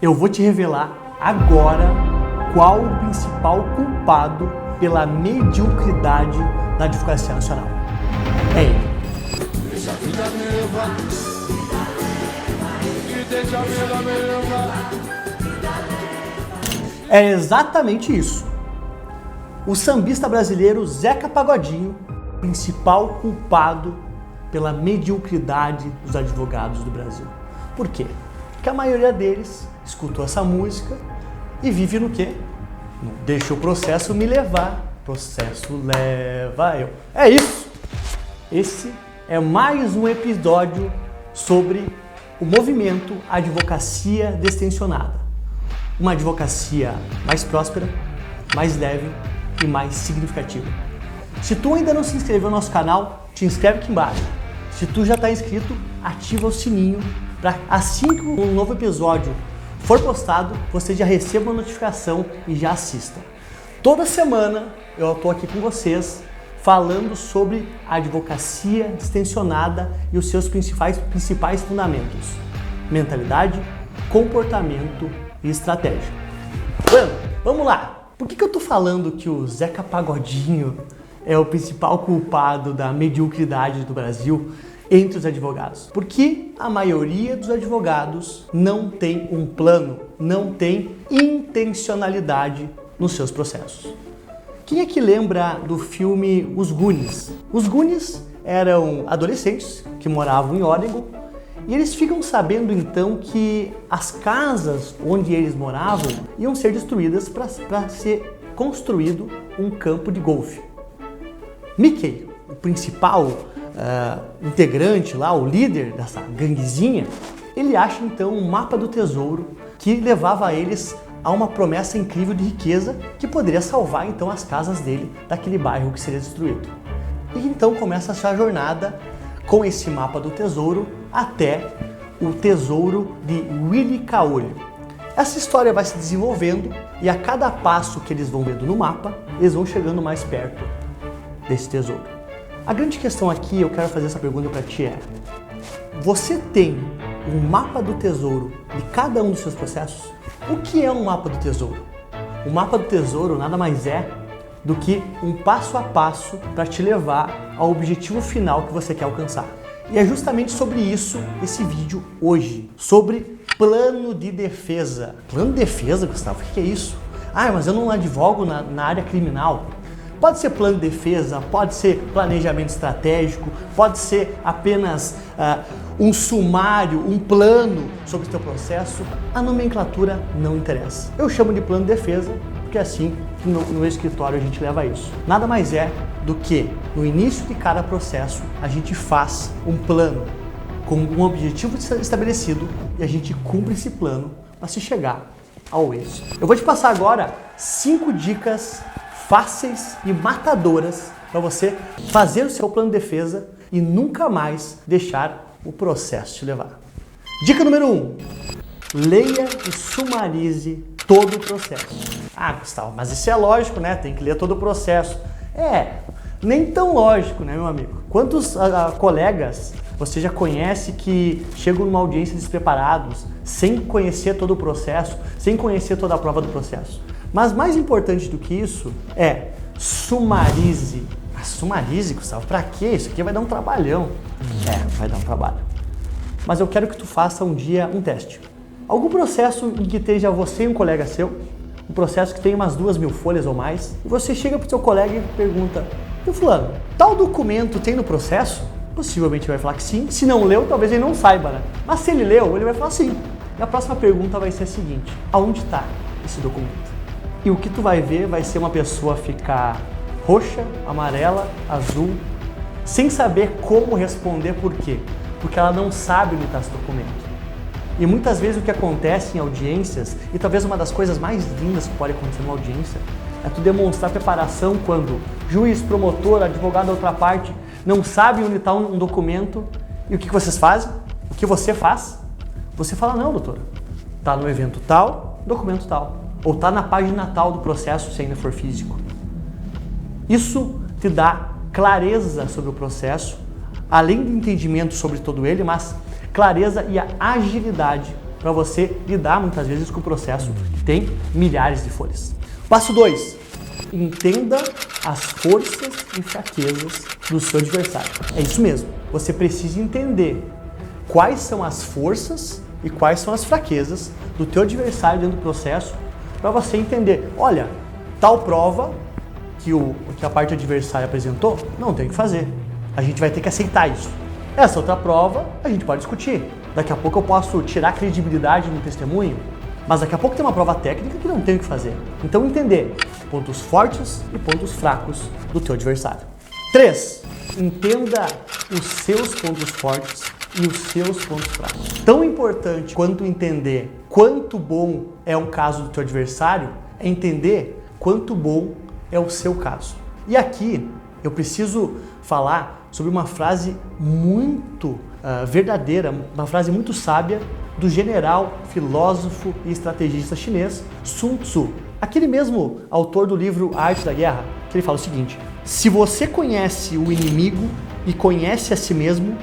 Eu vou te revelar agora qual o principal culpado pela mediocridade da Advocacia Nacional. É ele. É exatamente isso. O sambista brasileiro Zeca Pagodinho, principal culpado pela mediocridade dos advogados do Brasil. Por quê? Porque a maioria deles escutou essa música e vive no quê? No deixa o processo me levar, processo leva eu. É isso! Esse é mais um episódio sobre o movimento Advocacia Destensionada. Uma advocacia mais próspera, mais leve e mais significativa. Se tu ainda não se inscreveu no nosso canal, te inscreve aqui embaixo. Se tu já está inscrito, ativa o sininho para assim que um novo episódio for postado, você já receba uma notificação e já assista. Toda semana eu estou aqui com vocês falando sobre a advocacia destensionada e os seus principais fundamentos: mentalidade, comportamento e estratégia. Bueno, vamos lá! Por que eu estou falando que o Zeca Pagodinho é o principal culpado da mediocridade do Brasil entre os advogados? Porque a maioria dos advogados não tem um plano, não tem intencionalidade nos seus processos. Quem é que lembra do filme Os Goonies? Os Goonies eram adolescentes que moravam em Oregon e eles ficam sabendo então que as casas onde eles moravam iam ser destruídas para ser construído um campo de golfe. Mickey, o principal integrante lá, o líder dessa ganguezinha, ele acha então um mapa do tesouro que levava eles a uma promessa incrível de riqueza que poderia salvar então as casas dele daquele bairro que seria destruído. E então começa a sua jornada com esse mapa do tesouro até o tesouro de Willy Caolho. Essa história vai se desenvolvendo e a cada passo que eles vão vendo no mapa, eles vão chegando mais perto desse tesouro. A grande questão aqui, eu quero fazer essa pergunta para ti é: você tem um mapa do tesouro de cada um dos seus processos? O que é um mapa do tesouro? O mapa do tesouro nada mais é do que um passo a passo para te levar ao objetivo final que você quer alcançar. E é justamente sobre isso esse vídeo hoje, sobre plano de defesa. Plano de defesa, Gustavo, o que é isso? Ah, mas eu não advogo na área criminal. Pode ser plano de defesa, pode ser planejamento estratégico, pode ser apenas um sumário, um plano sobre o teu processo. A nomenclatura não interessa. Eu chamo de plano de defesa porque assim no escritório a gente leva isso. Nada mais é do que no início de cada processo a gente faz um plano com um objetivo estabelecido e a gente cumpre esse plano para se chegar ao êxito. Eu vou te passar agora 5 dicas fáceis e matadoras para você fazer o seu plano de defesa e nunca mais deixar o processo te levar. Dica número 1. Leia e sumarize todo o processo. Ah, Gustavo, mas isso é lógico, né? Tem que ler todo o processo. Nem tão lógico, né, meu amigo? Quantos colegas você já conhece que chegam numa audiência despreparados, sem conhecer todo o processo, sem conhecer toda a prova do processo? Mas mais importante do que isso é sumarize. Sumarize, Gustavo, pra quê? Isso aqui vai dar um trabalhão. Vai dar um trabalho. Mas eu quero que tu faça um dia um teste. Algum processo em que esteja você e um colega seu, um processo que tem umas 2.000 folhas ou mais, e você chega pro seu colega e pergunta: "E fulano, tal documento tem no processo?" Possivelmente ele vai falar que sim. Se não leu, talvez ele não saiba, né? Mas se ele leu, ele vai falar sim. E a próxima pergunta vai ser a seguinte: aonde está esse documento? E o que tu vai ver vai ser uma pessoa ficar roxa, amarela, azul, sem saber como responder. Por quê? Porque ela não sabe onde está esse documento. E muitas vezes o que acontece em audiências, e talvez uma das coisas mais lindas que pode acontecer numa audiência, é tu demonstrar preparação quando juiz, promotor, advogado da outra parte não sabe onde está um documento. E o que vocês fazem? O que você faz? Você fala: "Não, doutor, está no evento tal, documento tal. Ou está na página tal do processo, se ainda for físico." Isso te dá clareza sobre o processo, além do entendimento sobre todo ele, mas clareza e a agilidade para você lidar muitas vezes com o processo que tem milhares de folhas. Passo 2. Entenda as forças e fraquezas do seu adversário. É isso mesmo. Você precisa entender quais são as forças e quais são as fraquezas do teu adversário dentro do processo para você entender, olha, tal prova que a parte adversária apresentou, não tem o que fazer. A gente vai ter que aceitar isso. Essa outra prova, a gente pode discutir. Daqui a pouco eu posso tirar credibilidade no testemunho, mas daqui a pouco tem uma prova técnica que não tem o que fazer. Então entender pontos fortes e pontos fracos do teu adversário. 3. Entenda os seus pontos fortes e os seus pontos fracos. Tão importante quanto entender quanto bom é um caso do teu adversário, é entender quanto bom é o seu caso. E aqui eu preciso falar sobre uma frase muito verdadeira, uma frase muito sábia do general, filósofo e estrategista chinês Sun Tzu. Aquele mesmo autor do livro A Arte da Guerra, que ele fala o seguinte: se você conhece o inimigo e conhece a si mesmo,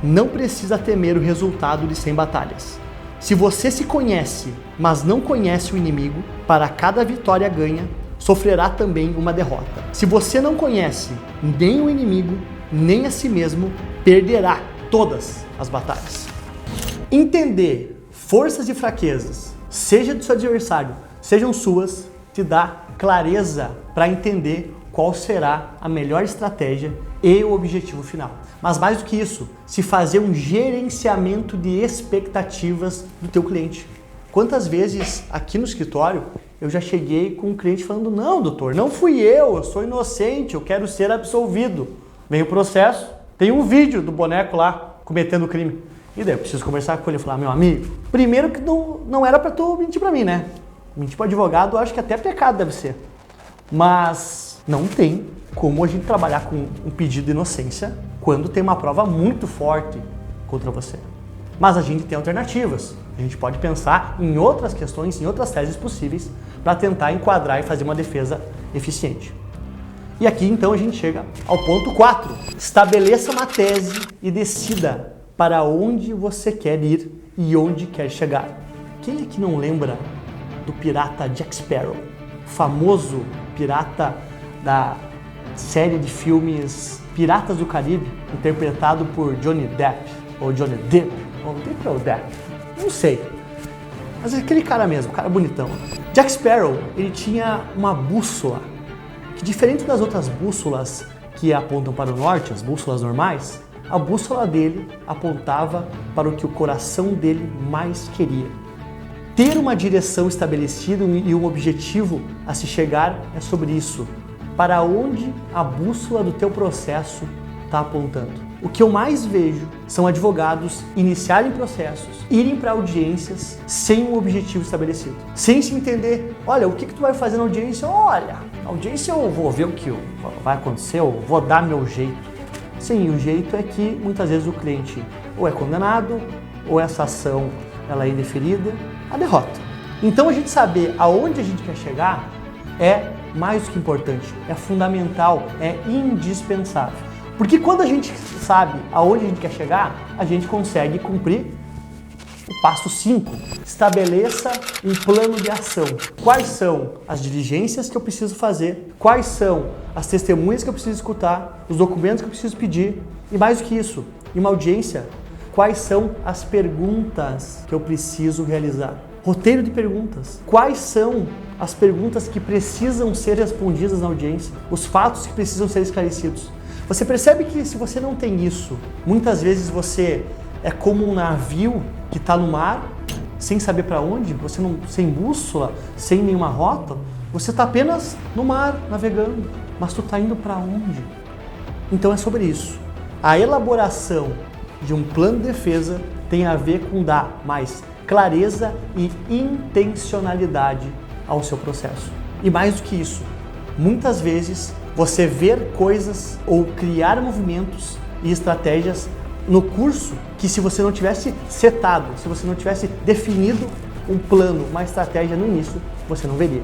não precisa temer o resultado de 100 batalhas. Se você se conhece, mas não conhece o inimigo, para cada vitória ganha, sofrerá também uma derrota. Se você não conhece nem o inimigo, nem a si mesmo, perderá todas as batalhas. Entender forças e fraquezas, seja do seu adversário, sejam suas, te dá clareza para entender qual será a melhor estratégia e o objetivo final. Mas mais do que isso, se fazer um gerenciamento de expectativas do teu cliente. Quantas vezes aqui no escritório eu já cheguei com um cliente falando: não, doutor, não fui eu sou inocente, eu quero ser absolvido. Vem o processo, tem um vídeo do boneco lá cometendo o crime. E daí eu preciso conversar com ele e falar: meu amigo, primeiro que não era para tu mentir para mim, né? Mentir para advogado, eu acho que até pecado deve ser. Mas não tem como a gente trabalhar com um pedido de inocência quando tem uma prova muito forte contra você. Mas a gente tem alternativas. A gente pode pensar em outras questões, em outras teses possíveis para tentar enquadrar e fazer uma defesa eficiente. E aqui então a gente chega ao ponto 4. Estabeleça uma tese e decida para onde você quer ir e onde quer chegar. Quem é que não lembra do pirata Jack Sparrow? O famoso pirata da série de filmes Piratas do Caribe, interpretado por Johnny Depp, ou Johnny Depp, ou Depp ou Depp, não sei. Mas é aquele cara mesmo, cara bonitão. Jack Sparrow, ele tinha uma bússola, que diferente das outras bússolas que apontam para o norte, as bússolas normais, a bússola dele apontava para o que o coração dele mais queria. Ter uma direção estabelecida e um objetivo a se chegar é sobre isso. Para onde a bússola do teu processo está apontando. O que eu mais vejo são advogados iniciarem processos, irem para audiências sem um objetivo estabelecido. Sem se entender, olha, o que tu vai fazer na audiência? Olha, na audiência eu vou ver o que vai acontecer, eu vou dar meu jeito. Sim, o jeito é que muitas vezes o cliente ou é condenado, ou essa ação ela é indeferida, a derrota. Então a gente saber aonde a gente quer chegar é mais do que importante, é fundamental, é indispensável. Porque quando a gente sabe aonde a gente quer chegar, a gente consegue cumprir o passo 5. Estabeleça um plano de ação. Quais são as diligências que eu preciso fazer? Quais são as testemunhas que eu preciso escutar? Os documentos que eu preciso pedir? E mais do que isso, em uma audiência, quais são as perguntas que eu preciso realizar? Roteiro de perguntas. Quais são as perguntas que precisam ser respondidas na audiência? Os fatos que precisam ser esclarecidos. Você percebe que se você não tem isso, muitas vezes você é como um navio que está no mar, sem saber para onde, você não, sem bússola, sem nenhuma rota, você está apenas no mar, navegando, mas tu está indo para onde? Então é sobre isso. A elaboração de um plano de defesa tem a ver com dar mais clareza e intencionalidade ao seu processo. E mais do que isso, muitas vezes você ver coisas ou criar movimentos e estratégias no curso que se você não tivesse setado, se você não tivesse definido um plano, uma estratégia no início, você não veria.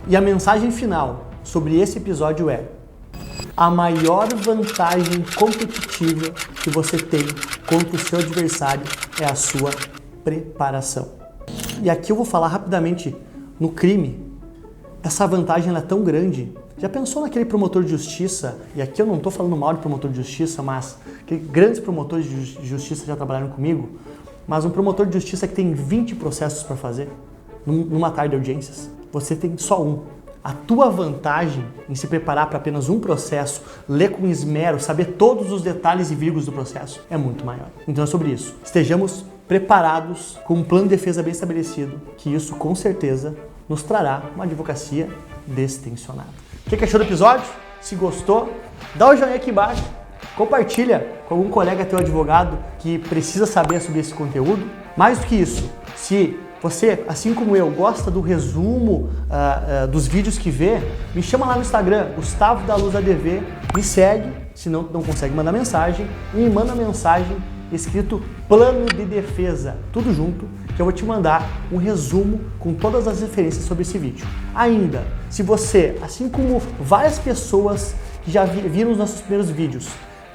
E a mensagem final sobre esse episódio é: a maior vantagem competitiva que você tem contra o seu adversário é a sua preparação. E aqui eu vou falar rapidamente no crime. Essa vantagem ela é tão grande. Já pensou naquele promotor de justiça? E aqui eu não estou falando mal de promotor de justiça, mas grandes promotores de justiça já trabalharam comigo. Mas um promotor de justiça que tem 20 processos para fazer numa tarde de audiências, você tem só um. A tua vantagem em se preparar para apenas um processo, ler com esmero, saber todos os detalhes e vírgulas do processo, é muito maior. Então é sobre isso. Estejamos preparados com um plano de defesa bem estabelecido, que isso com certeza nos trará uma advocacia destensionada. O que achou do episódio? Se gostou, dá o joinha aqui embaixo, compartilha com algum colega teu advogado que precisa saber sobre esse conteúdo. Mais do que isso, se você, assim como eu, gosta do resumo dos vídeos que vê, me chama lá no Instagram, Gustavo da Luz ADV, me segue, se não consegue mandar mensagem, e me manda mensagem escrito plano de defesa, tudo junto, que eu vou te mandar um resumo com todas as referências sobre esse vídeo. Ainda, se você, assim como várias pessoas que já viram os nossos primeiros vídeos,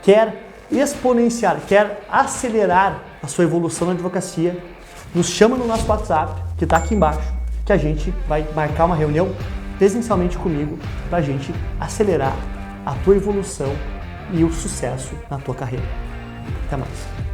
quer exponenciar, quer acelerar a sua evolução na advocacia, nos chama no nosso WhatsApp, que está aqui embaixo, que a gente vai marcar uma reunião presencialmente comigo para a gente acelerar a tua evolução e o sucesso na tua carreira. Até mais.